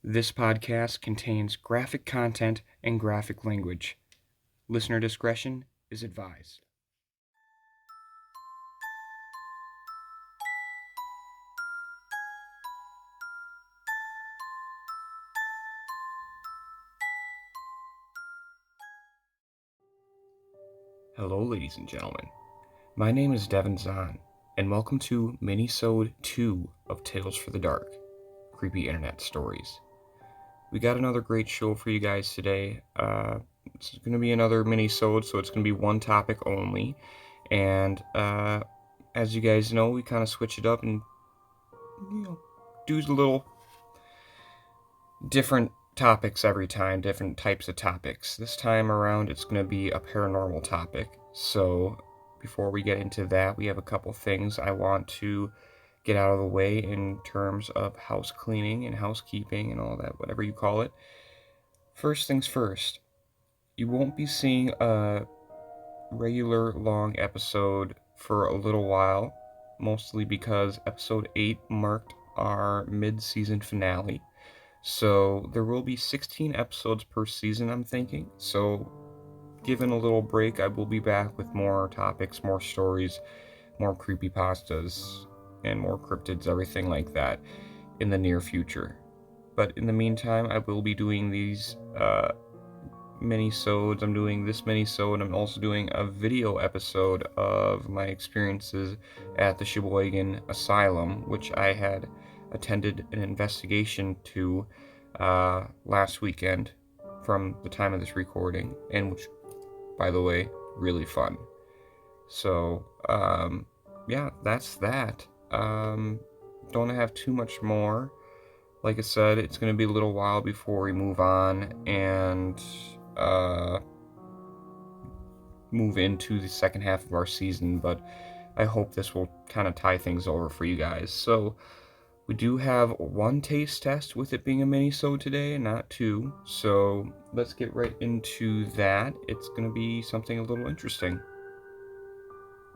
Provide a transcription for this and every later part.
This podcast contains graphic content and graphic language. Listener discretion is advised. Hello, ladies and gentlemen. My name is Nazianz, and welcome to Minisode 2 of Tales for the Dark, Creepy Internet Stories. We got another great show for you guys today. It's going to be another minisode, so it's going to be one topic only. And as you guys know, we kind of switch it up and do a little different topics every time, different types of topics. This time around, it's going to be a paranormal topic. So before we get into that, we have a couple things I want to get out of the way in terms of house cleaning and housekeeping and all that, whatever you call it. First things first, you won't be seeing a regular long episode for a little while, mostly because episode 8 marked our mid-season finale. So there will be 16 episodes per season, I'm thinking. So given a little break, I will be back with more topics, more stories, more creepypastas, and more cryptids, everything like that in the near future. But in the meantime, I will be doing these minisodes. I'm doing this minisode. I'm also doing a video episode of my experiences at the Sheboygan Asylum, which I had attended an investigation to last weekend from the time of this recording, and which, by the way, really fun. So, yeah, that's that. Don't have too much more. Like I said, it's going to be a little while before we move on and move into the second half of our season, but I hope this will kind of tie things over for you guys. So we do have one taste test with it being a mini-sode today and not two, so let's get right into that. It's going to be something a little interesting.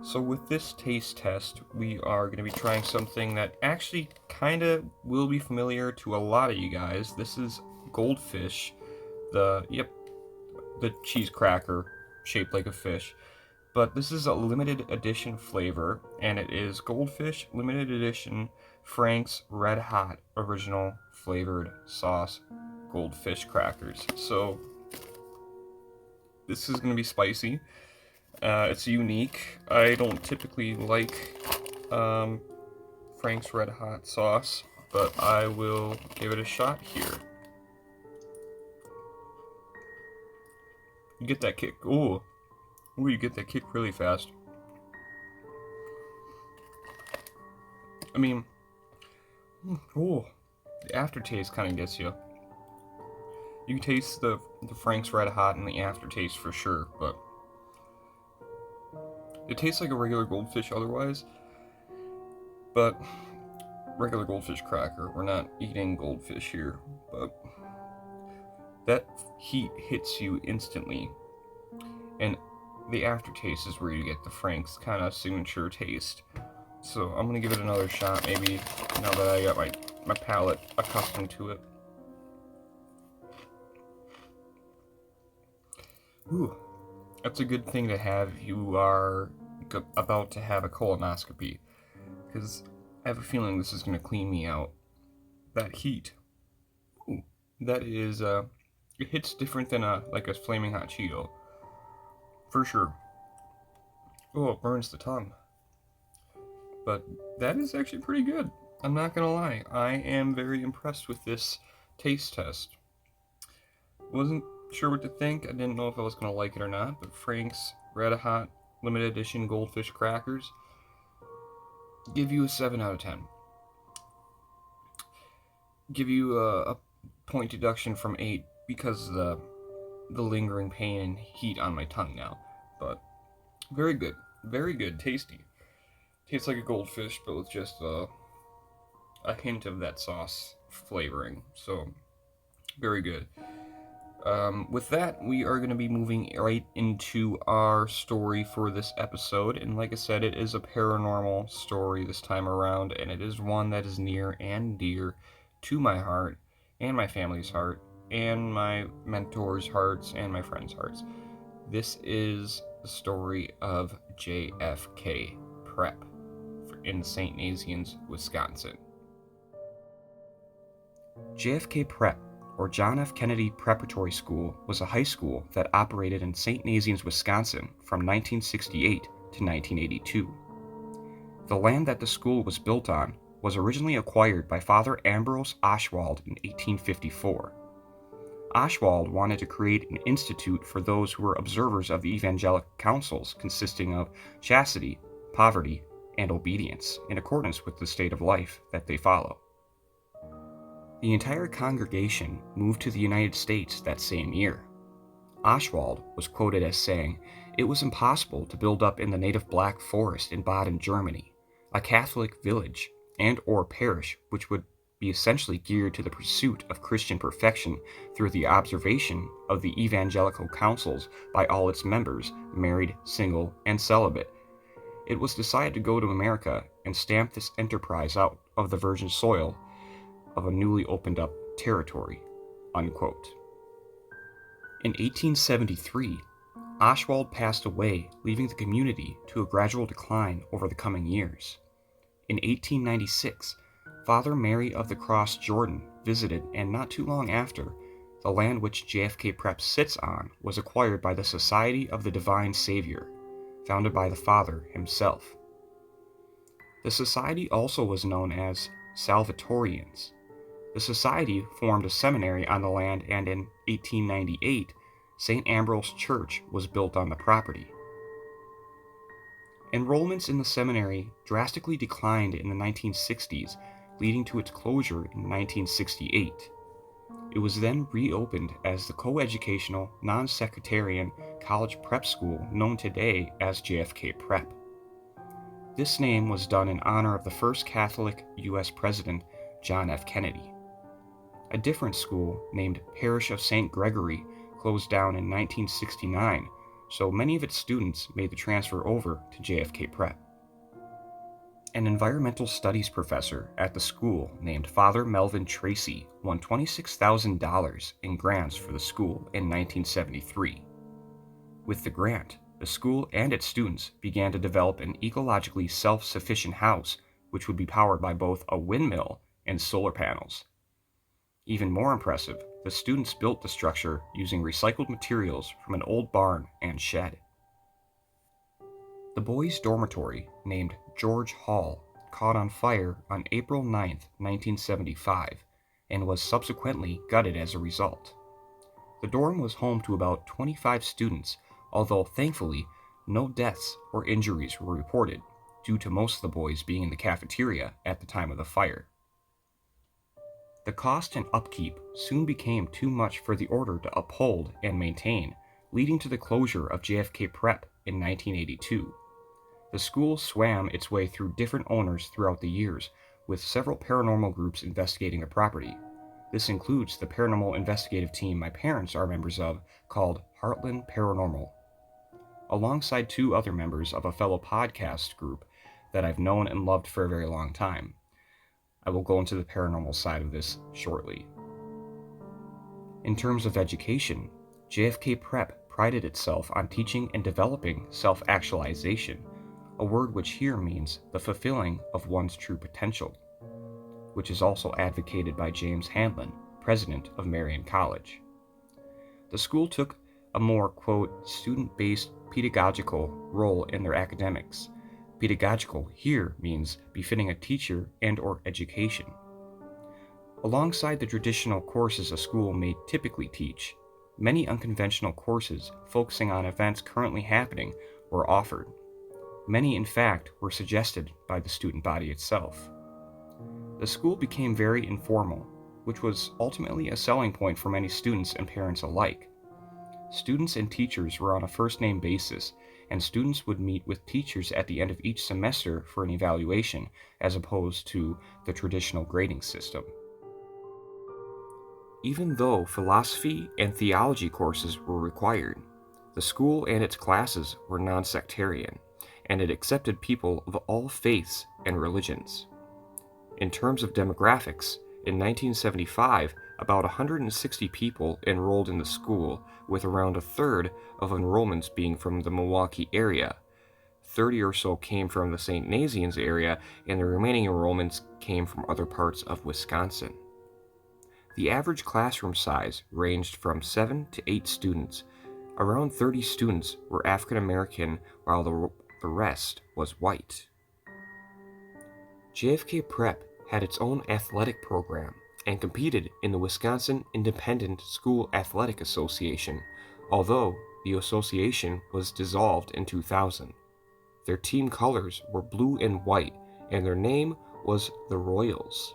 So with this taste test, we are going to be trying something that actually kind of will be familiar to a lot of you guys. This is goldfish, the cheese cracker shaped like a fish. But this is a limited edition flavor, and it is Goldfish Limited Edition Frank's Red Hot Original Flavored Sauce Goldfish Crackers. So this is going to be spicy. It's unique. I don't typically like Frank's Red Hot sauce, but I will give it a shot here. You get that kick. Ooh, you get that kick really fast. I mean, the aftertaste kind of gets you. You can taste the Frank's Red Hot in the aftertaste for sure, but it tastes like a regular goldfish otherwise. But regular goldfish cracker. We're not eating goldfish here, but that heat hits you instantly, and the aftertaste is where you get the Frank's kind of signature taste. So I'm gonna give it another shot, maybe now that I got my palate accustomed to it. Ooh, that's a good thing to have if you are about to have a colonoscopy, because I have a feeling this is gonna clean me out. That heat, ooh, that is it hits different than a flaming hot Cheeto, for sure. Oh, it burns the tongue. But that is actually pretty good. I'm not gonna lie. I am very impressed with this taste test. Wasn't sure what to think. I didn't know if I was gonna like it or not, but Frank's Red Hot Limited Edition Goldfish Crackers give you a 7 out of 10. Give you a point deduction from 8 because of the lingering pain and heat on my tongue now. But very good. Very good. Tasty. Tastes like a goldfish, but with just a hint of that sauce flavoring. So, very good. With that, we are going to be moving right into our story for this episode. And like I said, it is a paranormal story this time around, and it is one that is near and dear to my heart. and my family's heart, and my mentors' hearts, and my friends' hearts. This is the story of JFK Prep in St. Nazianz, Wisconsin. JFK Prep, or John F. Kennedy Preparatory School, was a high school that operated in St. Nazianz, Wisconsin from 1968 to 1982. The land that the school was built on was originally acquired by Father Ambrose Oswald in 1854. Oswald wanted to create an institute for those who were observers of the evangelical counsels consisting of chastity, poverty, and obedience in accordance with the state of life that they follow. The entire congregation moved to the United States that same year. Oswald was quoted as saying, "It was impossible to build up in the native Black Forest in Baden, Germany, a Catholic village and or parish which would be essentially geared to the pursuit of Christian perfection through the observation of the evangelical counsels by all its members, married, single, and celibate. It was decided to go to America and stamp this enterprise out of the virgin soil of a newly opened up territory." Unquote. In 1873, Oswald passed away, leaving the community to a gradual decline over the coming years. In 1896, Father Mary of the Cross Jordan visited, and not too long after, the land which JFK Prep sits on was acquired by the Society of the Divine Savior, founded by the Father himself. The society also was known as Salvatorians. The society formed a seminary on the land, and in 1898, St. Ambrose Church was built on the property. Enrollments in the seminary drastically declined in the 1960s, leading to its closure in 1968. It was then reopened as the coeducational, non-sectarian college prep school known today as JFK Prep. This name was done in honor of the first Catholic U.S. President, John F. Kennedy. A different school, named Parish of St. Gregory, closed down in 1969, so many of its students made the transfer over to JFK Prep. An environmental studies professor at the school named Father Melvin Tracy won $26,000 in grants for the school in 1973. With the grant, the school and its students began to develop an ecologically self-sufficient house which would be powered by both a windmill and solar panels. Even more impressive, the students built the structure using recycled materials from an old barn and shed. The boys' dormitory, named George Hall, caught on fire on April 9, 1975, and was subsequently gutted as a result. The dorm was home to about 25 students, although thankfully no deaths or injuries were reported, due to most of the boys being in the cafeteria at the time of the fire. The cost and upkeep soon became too much for the order to uphold and maintain, leading to the closure of JFK Prep in 1982. The school swam its way through different owners throughout the years, with several paranormal groups investigating the property. This includes the paranormal investigative team my parents are members of, called Heartland Paranormal, alongside two other members of a fellow podcast group that I've known and loved for a very long time. I will go into the paranormal side of this shortly. In terms of education, JFK Prep prided itself on teaching and developing self-actualization, a word which here means the fulfilling of one's true potential, which is also advocated by James Hanlon, president of Marian College. The school took a more, quote, student-based pedagogical role in their academics. Pedagogical here means befitting a teacher and or education. Alongside the traditional courses a school may typically teach, many unconventional courses focusing on events currently happening were offered. Many, in fact, were suggested by the student body itself. The school became very informal, which was ultimately a selling point for many students and parents alike. Students and teachers were on a first-name basis, and students would meet with teachers at the end of each semester for an evaluation, as opposed to the traditional grading system. Even though philosophy and theology courses were required, the school and its classes were non-sectarian, and it accepted people of all faiths and religions. In terms of demographics, in 1975, about 160 people enrolled in the school, with around a third of enrollments being from the Milwaukee area. 30 or so came from the St. Nazianz area, and the remaining enrollments came from other parts of Wisconsin. The average classroom size ranged from 7 to 8 students. Around 30 students were African American, while the rest was white. JFK Prep had its own athletic program and competed in the Wisconsin Independent School Athletic Association, although the association was dissolved in 2000. Their team colors were blue and white, and their name was the Royals.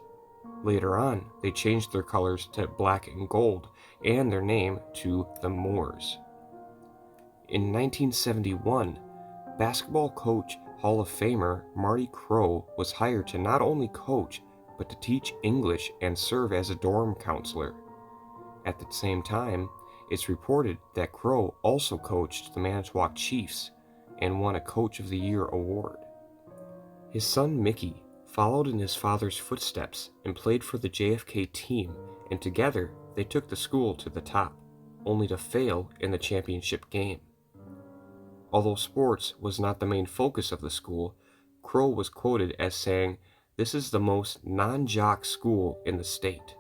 Later on, they changed their colors to black and gold, and their name to the Moors. In 1971, basketball coach Hall of Famer Marty Crow was hired to not only coach, but to teach English and serve as a dorm counselor. At the same time, it's reported that Crow also coached the Manitowoc Chiefs and won a Coach of the Year award. His son Mickey followed in his father's footsteps and played for the JFK team, and together they took the school to the top, only to fail in the championship game. Although sports was not the main focus of the school, Crow was quoted as saying, "This is the most non-jock school in the state."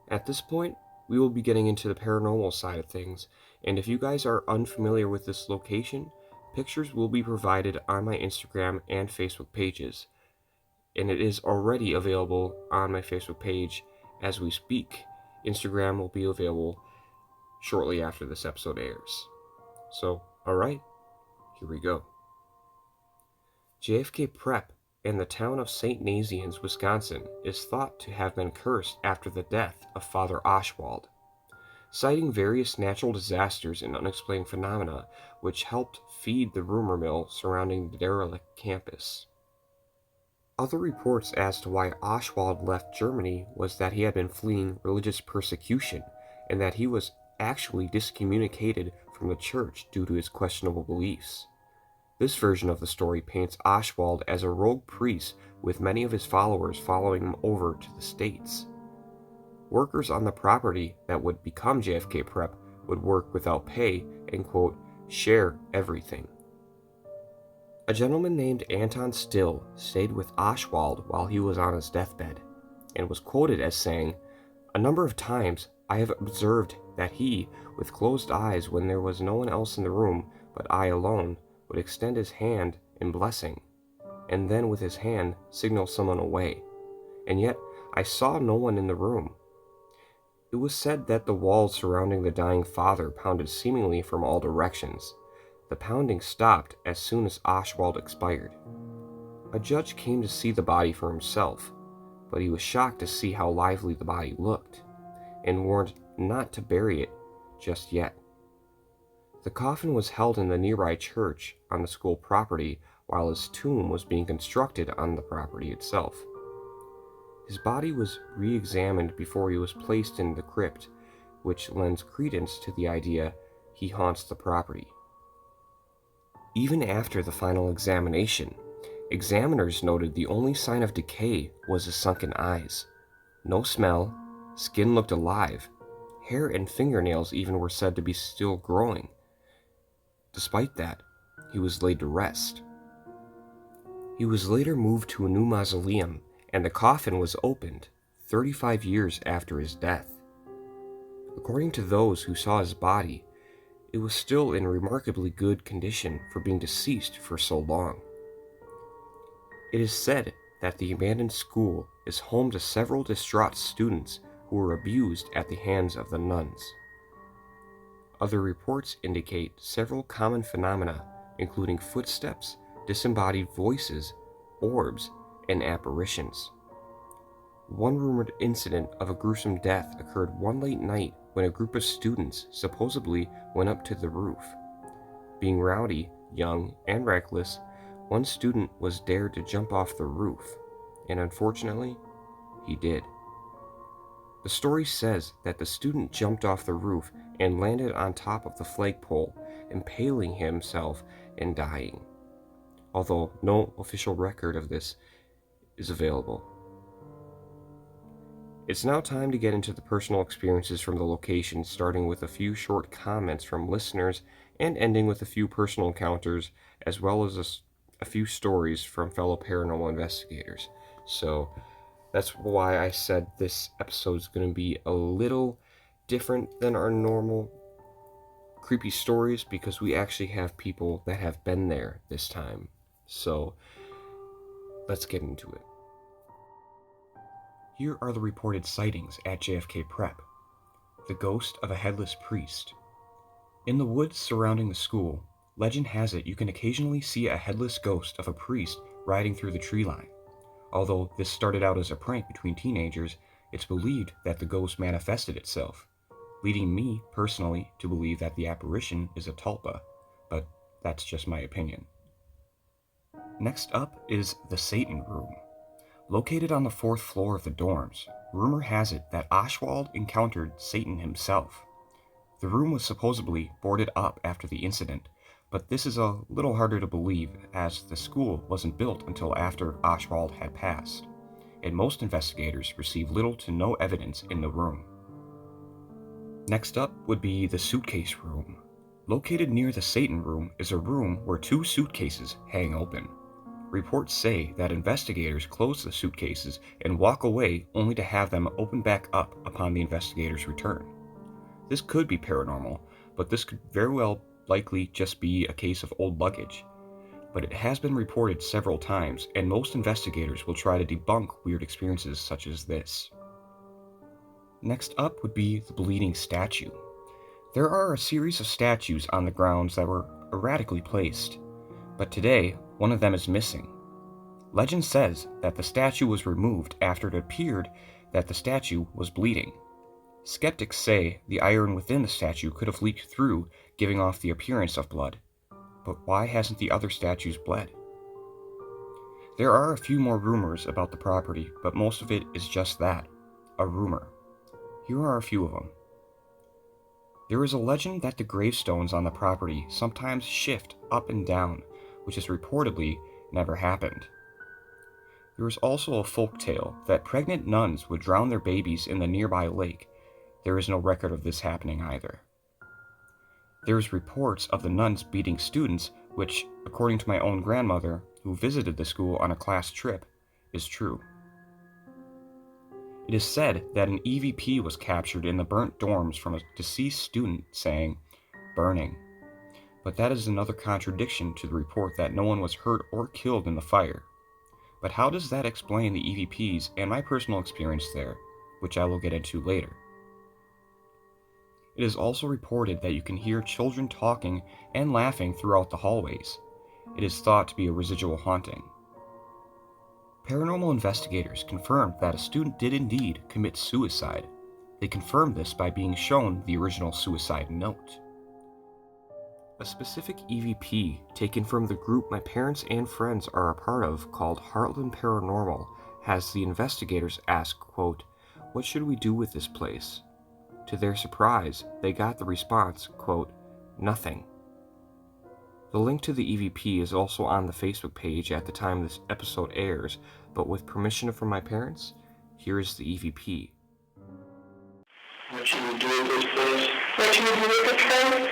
At this point, we will be getting into the paranormal side of things, and if you guys are unfamiliar with this location, pictures will be provided on my Instagram and Facebook pages, and it is already available on my Facebook page as we speak. Instagram will be available shortly after this episode airs. So, alright, here we go. JFK Prep in the town of St. Nazianz, Wisconsin, is thought to have been cursed after the death of Father Oswald, citing various natural disasters and unexplained phenomena which helped feed the rumor mill surrounding the derelict campus. Other reports as to why Oswald left Germany was that he had been fleeing religious persecution and that he was actually discommunicated from the church due to his questionable beliefs. This version of the story paints Oswald as a rogue priest, with many of his followers following him over to the States. Workers on the property that would become JFK Prep would work without pay and, quote, share everything. A gentleman named Anton Still stayed with Oswald while he was on his deathbed, and was quoted as saying, "A number of times I have observed that he, with closed eyes when there was no one else in the room but I alone, would extend his hand in blessing, and then with his hand signal someone away, and yet I saw no one in the room." It was said that the walls surrounding the dying father pounded seemingly from all directions. The pounding stopped as soon as Oswald expired. A judge came to see the body for himself, but he was shocked to see how lively the body looked, and warned not to bury it just yet. The coffin was held in the nearby church on the school property while his tomb was being constructed on the property itself. His body was re-examined before he was placed in the crypt, which lends credence to the idea he haunts the property. Even after the final examination, examiners noted the only sign of decay was his sunken eyes. No smell, skin looked alive, hair and fingernails even were said to be still growing. Despite that, he was laid to rest. He was later moved to a new mausoleum, and the coffin was opened 35 years after his death. According to those who saw his body, it was still in remarkably good condition for being deceased for so long. It is said that the abandoned school is home to several distraught students who were abused at the hands of the nuns. Other reports indicate several common phenomena, including footsteps, disembodied voices, orbs, and apparitions. One rumored incident of a gruesome death occurred one late night when a group of students supposedly went up to the roof. Being rowdy, young, and reckless, one student was dared to jump off the roof, and unfortunately, he did. The story says that the student jumped off the roof and landed on top of the flagpole, impaling himself and dying, although no official record of this is available. It's now time to get into the personal experiences from the location, starting with a few short comments from listeners and ending with a few personal encounters, as well as a few stories from fellow paranormal investigators. So that's why I said this episode is going to be a little different than our normal creepy stories, because we actually have people that have been there this time. So let's get into it. Here are the reported sightings at JFK Prep. The ghost of a headless priest. In the woods surrounding the school, legend has it you can occasionally see a headless ghost of a priest riding through the tree line. Although this started out as a prank between teenagers, it's believed that the ghost manifested itself, leading me, personally, to believe that the apparition is a tulpa, but that's just my opinion. Next up is the Satan Room. Located on the 4th floor of the dorms, rumor has it that Oswald encountered Satan himself. The room was supposedly boarded up after the incident, but this is a little harder to believe as the school wasn't built until after Oswald had passed, and most investigators received little to no evidence in the room. Next up would be the Suitcase Room. Located near the Satan Room is a room where 2 suitcases hang open. Reports say that investigators close the suitcases and walk away only to have them open back up upon the investigators' return. This could be paranormal, but this could very well likely just be a case of old luggage. But it has been reported several times, and most investigators will try to debunk weird experiences such as this. Next up would be the Bleeding Statue. There are a series of statues on the grounds that were erratically placed, but today one of them is missing. Legend says that the statue was removed after it appeared that the statue was bleeding. Skeptics say the iron within the statue could have leaked through, giving off the appearance of blood. But why hasn't the other statues bled? There are a few more rumors about the property, but most of it is just that, a rumor. Here are a few of them. There is a legend that the gravestones on the property sometimes shift up and down, which has reportedly never happened. There is also a folk tale that pregnant nuns would drown their babies in the nearby lake. There is no record of this happening either. There is reports of the nuns beating students, which, according to my own grandmother, who visited the school on a class trip, is true. It is said that an EVP was captured in the burnt dorms from a deceased student saying, "burning." But that is another contradiction to the report that no one was hurt or killed in the fire. But how does that explain the EVPs and my personal experience there, which I will get into later? It is also reported that you can hear children talking and laughing throughout the hallways. It is thought to be a residual haunting. Paranormal investigators confirmed that a student did indeed commit suicide. They confirmed this by being shown the original suicide note. A specific EVP taken from the group my parents and friends are a part of, called Heartland Paranormal, has the investigators ask, quote, "What should we do with this place?" To their surprise, they got the response, quote, "Nothing." The link to the EVP is also on the Facebook page at the time this episode airs, but with permission from my parents, here is the EVP. What should we do with this place? What should we do with this place?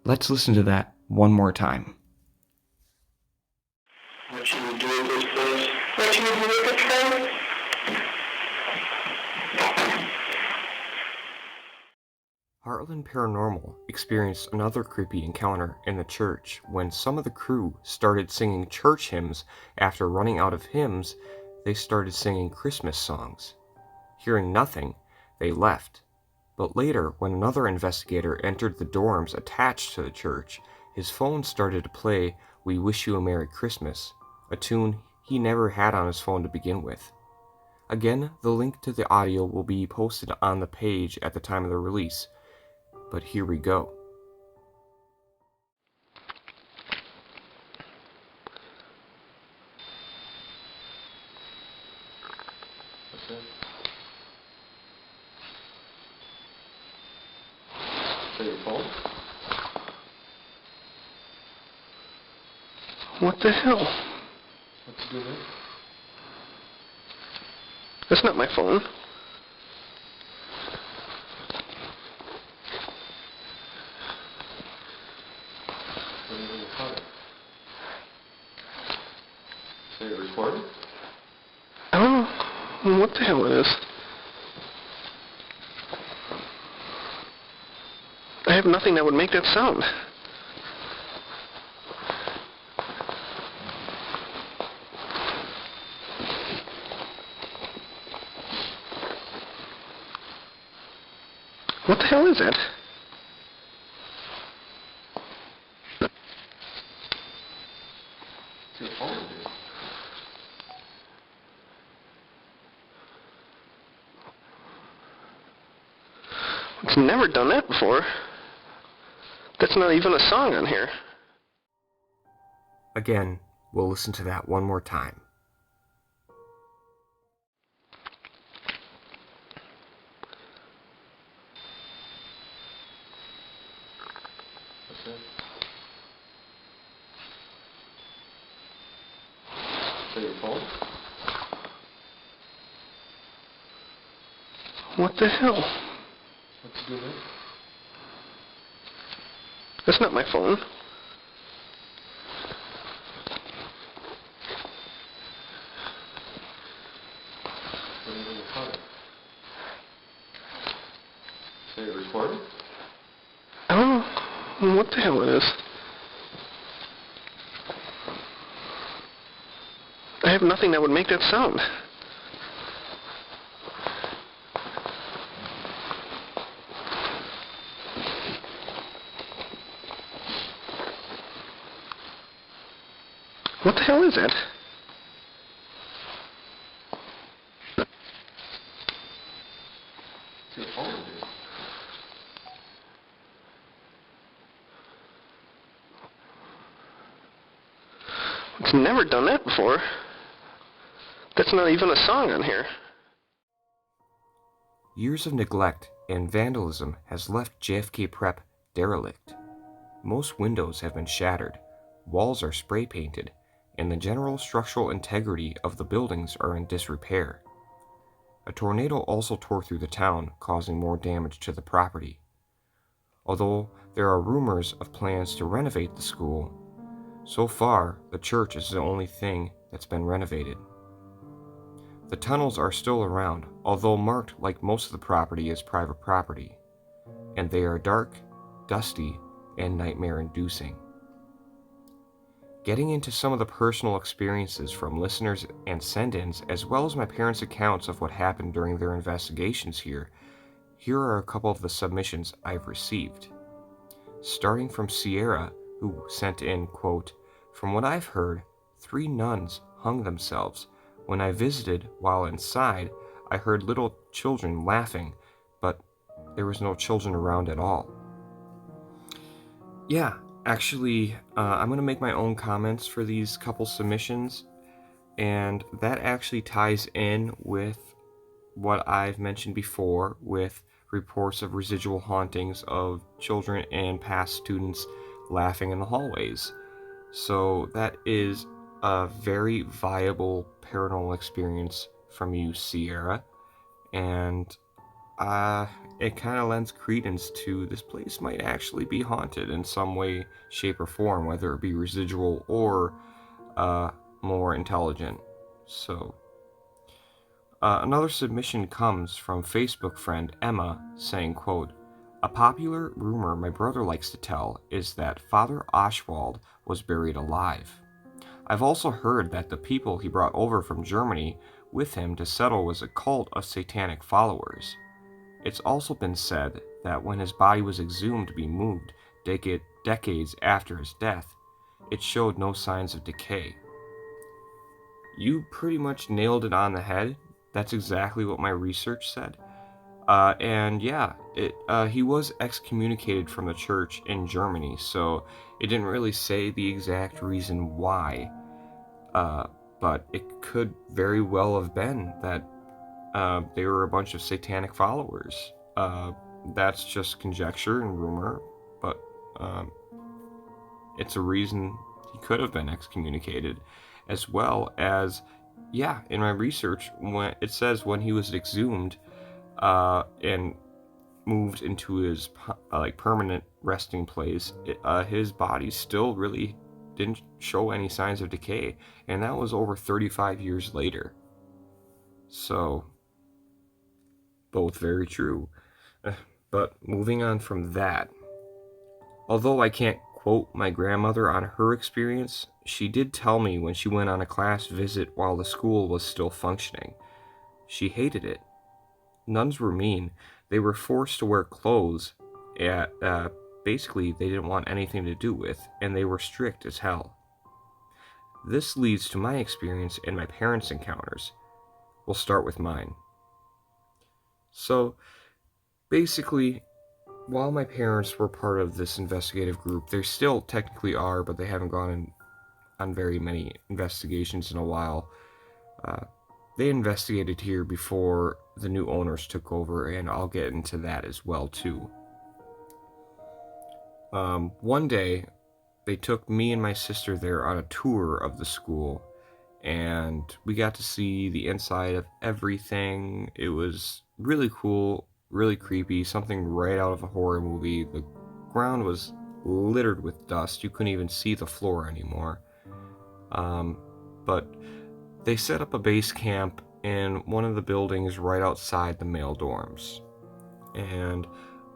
Let's listen to that one more time. What should we do with this place? What should we do with this place? Heartland Paranormal experienced another creepy encounter in the church when some of the crew started singing church hymns. After running out of hymns, they started singing Christmas songs. Hearing nothing, they left. But later, when another investigator entered the dorms attached to the church, his phone started to play "We Wish You a Merry Christmas," a tune he never had on his phone to begin with. Again, the link to the audio will be posted on the page at the time of the release. But here we go. What's that? Is that your phone? What the hell? What's doing that? That's not my phone. What are you doing with it? Say it recorded? I don't know what the hell it is. I have nothing that would make that sound. What the hell is that? It's your phone, dude. It's never done that before. That's not even a song on here. Again, we'll listen to that one more time. What's that? Is that your phone? What the hell? What's doing that? That's not my phone. What are you doing with it? Say it recorded? I don't know what the hell it is. I have nothing that would make that sound. What the hell is that? It's your phone, dude. It's never done that before. That's not even a song on here. Years of neglect and vandalism has left JFK Prep derelict. Most windows have been shattered, walls are spray painted, and the general structural integrity of the buildings are in disrepair. A tornado also tore through the town, causing more damage to the property. Although there are rumors of plans to renovate the school, so far the church is the only thing that's been renovated. The tunnels are still around, although marked like most of the property as private property, and they are dark, dusty, and nightmare-inducing. Getting into some of the personal experiences from listeners and send-ins, as well as my parents' accounts of what happened during their investigations here are a couple of the submissions I've received. Starting from Sierra, who sent in, quote, "From what I've heard, 3 nuns hung themselves. When I visited while inside, I heard little children laughing, but there was no children around at all." Yeah, actually, I'm going to make my own comments for these couple submissions, and that actually ties in with what I've mentioned before with reports of residual hauntings of children and past students laughing in the hallways. So that is a very viable paranormal experience from you, Sierra, and it kind of lends credence to this place might actually be haunted in some way, shape, or form, whether it be residual or more intelligent. So, another submission comes from Facebook friend Emma saying, quote, "A popular rumor my brother likes to tell is that Father Oswald was buried alive. I've also heard that the people he brought over from Germany with him to settle was a cult of satanic followers. It's also been said that when his body was exhumed to be moved decades after his death, it showed no signs of decay." You pretty much nailed it on the head. That's exactly what my research said. And yeah, he was excommunicated from the church in Germany, so it didn't really say the exact reason why. But it could very well have been that they were a bunch of satanic followers. That's just conjecture and rumor, but it's a reason he could have been excommunicated. as well as, yeah, in my research, when it says when he was exhumed and moved into his permanent resting place, his body still really didn't show any signs of decay, and that was over 35 years later. So, both very true. But moving on from that, although I can't quote my grandmother on her experience, she did tell me when she went on a class visit while the school was still functioning. She hated it. Nuns were mean. They were forced to wear clothes basically they didn't want anything to do with, and they were strict as hell. This leads to my experience and my parents' encounters. We'll start with mine. So, basically, while my parents were part of this investigative group, they still technically are, but they haven't gone on very many investigations in a while. They investigated here before the new owners took over, and I'll get into that as well, too. One day, they took me and my sister there on a tour of the school, and we got to see the inside of everything. It was really cool, really creepy, something right out of a horror movie. The ground was littered with dust. You couldn't even see the floor anymore. But they set up a base camp in one of the buildings right outside the male dorms. And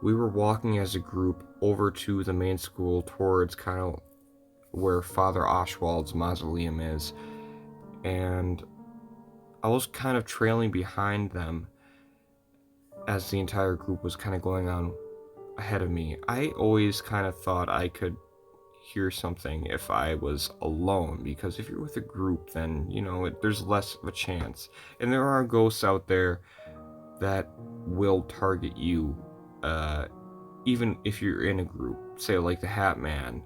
we were walking as a group over to the main school towards kind of where Father Oswald's mausoleum is. And I was kind of trailing behind them as the entire group was kind of going on ahead of me. I always kind of thought I could hear something if I was alone, because if you're with a group, then, there's less of a chance. And there are ghosts out there that will target you, even if you're in a group. Say, like the Hat Man.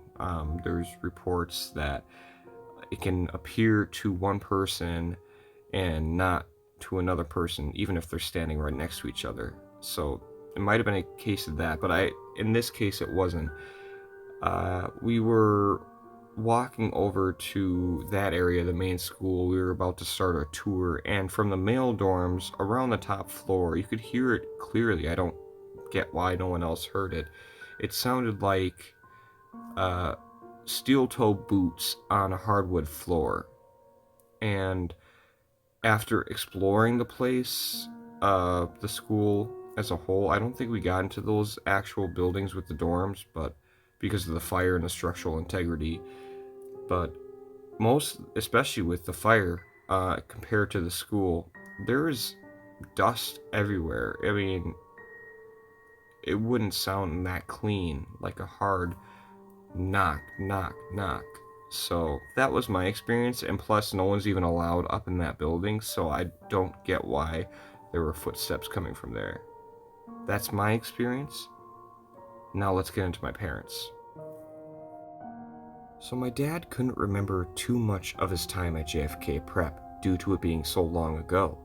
There's reports that it can appear to one person and not to another person, even if they're standing right next to each other. So it might have been a case of that, but in this case it wasn't. We were walking over to that area, the main school. We were about to start a tour, and from the male dorms around the top floor, you could hear it clearly. I don't get why no one else heard it. It sounded like steel-toe boots on a hardwood floor. And after exploring the place, the school as a whole, I don't think we got into those actual buildings with the dorms, but because of the fire and the structural integrity. But especially with the fire, compared to the school, there is dust everywhere. I mean, it wouldn't sound that clean, like a hard knock, knock, knock. So that was my experience, and plus no one's even allowed up in that building, so I don't get why there were footsteps coming from there. That's my experience. Now let's get into my parents. So my dad couldn't remember too much of his time at JFK Prep due to it being so long ago.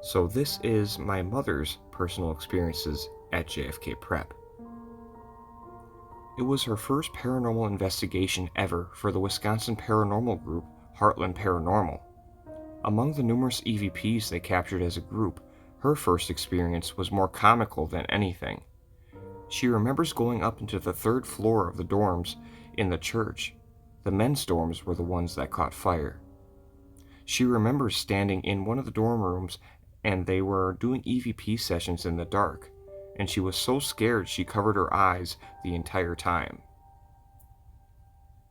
So this is my mother's personal experiences at JFK Prep. It was her first paranormal investigation ever for the Wisconsin paranormal group, Heartland Paranormal. Among the numerous EVPs they captured as a group, her first experience was more comical than anything. She remembers going up into the third floor of the dorms in the church. The men's dorms were the ones that caught fire. She remembers standing in one of the dorm rooms and they were doing EVP sessions in the dark, and she was so scared she covered her eyes the entire time.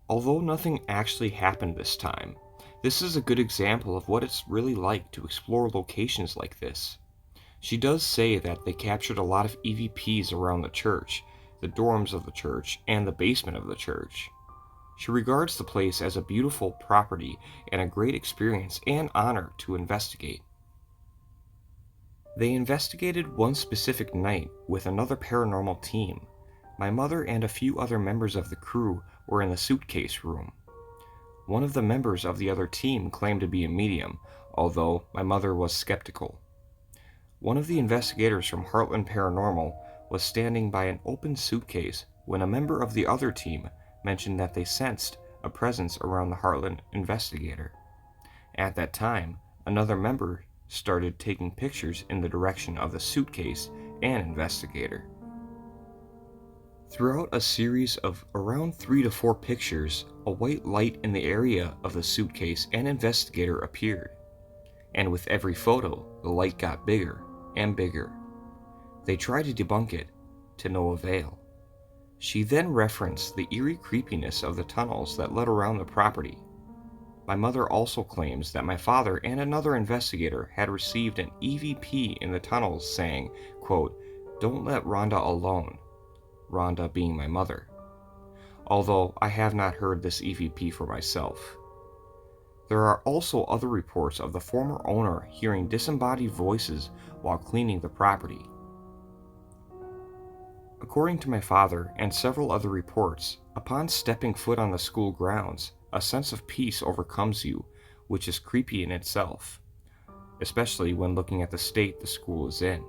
Although nothing actually happened this time, this is a good example of what it's really like to explore locations like this. She does say that they captured a lot of EVPs around the church, the dorms of the church, and the basement of the church. She regards the place as a beautiful property and a great experience and honor to investigate. They investigated one specific night with another paranormal team. My mother and a few other members of the crew were in the suitcase room. One of the members of the other team claimed to be a medium, although my mother was skeptical. One of the investigators from Heartland Paranormal was standing by an open suitcase when a member of the other team mentioned that they sensed a presence around the Heartland investigator. At that time, another member started taking pictures in the direction of the suitcase and investigator. Throughout a series of around 3 to 4 pictures, a white light in the area of the suitcase and investigator appeared, and with every photo, the light got bigger and bigger. They tried to debunk it, to no avail. She then referenced the eerie creepiness of the tunnels that led around the property. My mother also claims that my father and another investigator had received an EVP in the tunnels saying, quote, "Don't let Rhonda alone," Rhonda being my mother, although I have not heard this EVP for myself. There are also other reports of the former owner hearing disembodied voices while cleaning the property. According to my father and several other reports, upon stepping foot on the school grounds, a sense of peace overcomes you, which is creepy in itself, especially when looking at the state the school is in.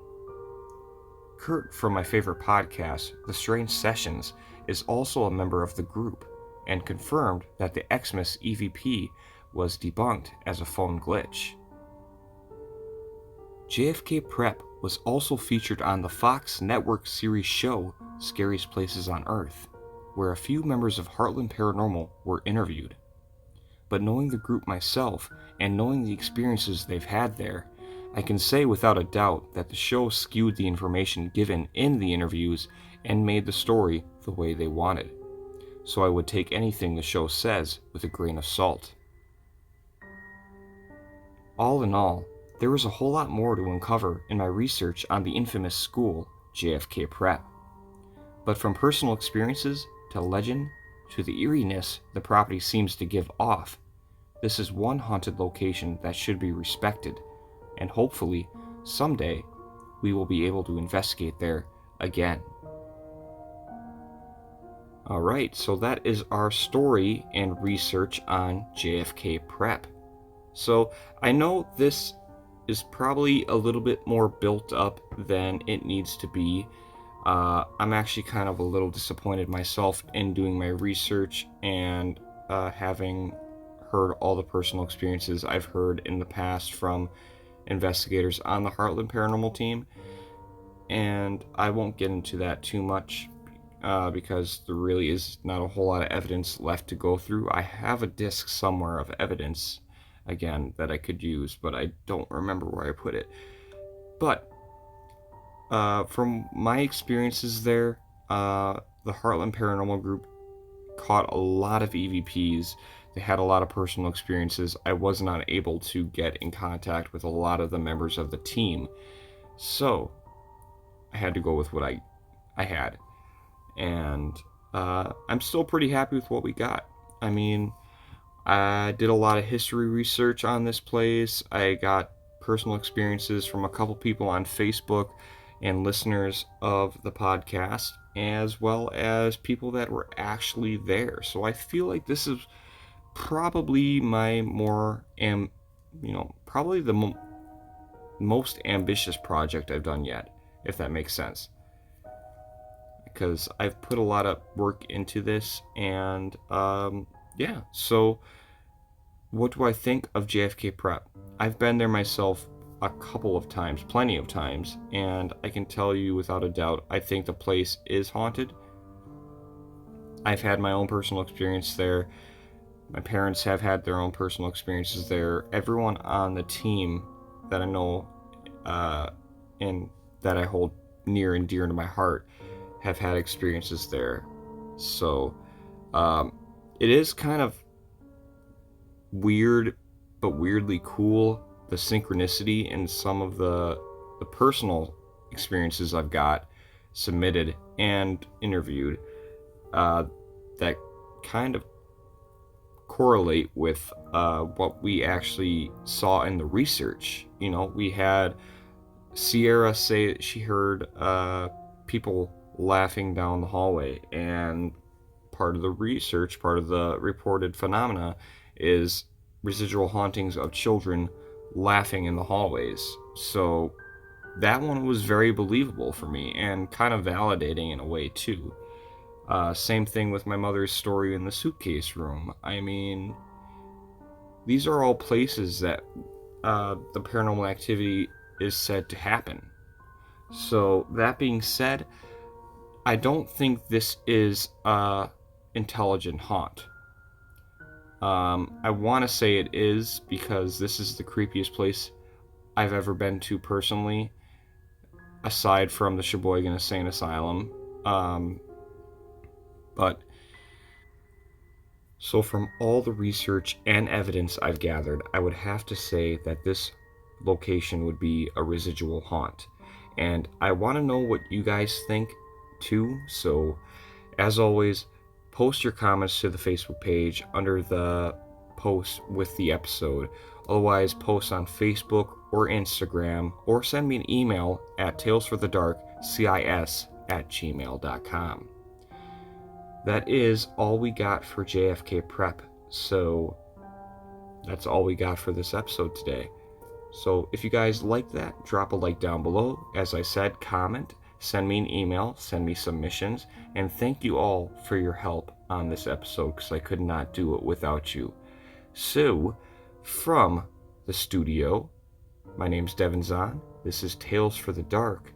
Kurt from my favorite podcast, The Strange Sessions, is also a member of the group and confirmed that the Xmas EVP was debunked as a phone glitch. JFK Prep was also featured on the Fox Network series show Scariest Places on Earth, where a few members of Heartland Paranormal were interviewed. But knowing the group myself and knowing the experiences they've had there, I can say without a doubt that the show skewed the information given in the interviews and made the story the way they wanted. So I would take anything the show says with a grain of salt. All in all, there was a whole lot more to uncover in my research on the infamous school, JFK Prep. But from personal experiences to legend to the eeriness the property seems to give off, this is one haunted location that should be respected, and hopefully, someday, we will be able to investigate there again. Alright, so that is our story and research on JFK Prep. So, I know this is probably a little bit more built up than it needs to be. I'm actually kind of a little disappointed myself in doing my research and having heard all the personal experiences I've heard in the past from investigators on the Heartland Paranormal team. And I won't get into that too much because there really is not a whole lot of evidence left to go through. I have a disc somewhere of evidence, again, that I could use, but I don't remember where I put it. But from my experiences there, the Heartland Paranormal group caught a lot of EVPs. They had a lot of personal experiences. I was not able to get in contact with a lot of the members of the team, so I had to go with what I had. And I'm still pretty happy with what we got. I mean, I did a lot of history research on this place. I got personal experiences from a couple people on Facebook and listeners of the podcast, as well as people that were actually there. So I feel like this is probably my probably the most ambitious project I've done yet, if that makes sense. Because I've put a lot of work into this, and yeah, so what do I think of JFK Prep? I've been there myself a couple of times, plenty of times, and I can tell you without a doubt, I think the place is haunted. I've had my own personal experience there. My parents have had their own personal experiences there. Everyone on the team that I know and that I hold near and dear to my heart have had experiences there. So it is kind of weird, but weirdly cool, the synchronicity in some of the personal experiences I've got submitted and interviewed that kind of correlate with what we actually saw in the research. You know, we had Sierra say that she heard people laughing down the hallway, and part of the research, part of the reported phenomena is residual hauntings of children laughing in the hallways. So that one was very believable for me and kind of validating in a way too. Same thing with my mother's story in the suitcase room. I mean, these are all places that the paranormal activity is said to happen. So that being said, I don't think this is a intelligent haunt. I want to say it is because this is the creepiest place I've ever been to personally, aside from the Sheboygan Insane Asylum. But so from all the research and evidence I've gathered, I would have to say that this location would be a residual haunt. And I want to know what you guys think too, so as always, post your comments to the Facebook page under the post with the episode. Otherwise, post on Facebook or Instagram, or send me an email at talesforthedarkcis@gmail.com. That is all we got for JFK Prep, so that's all we got for this episode today. So if you guys like that, drop a like down below. As I said, comment, send me an email, send me submissions, and thank you all for your help on this episode, because I could not do it without you. So, from the studio, my name's Nazianz. This is Tales for the Dark,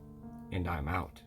and I'm out.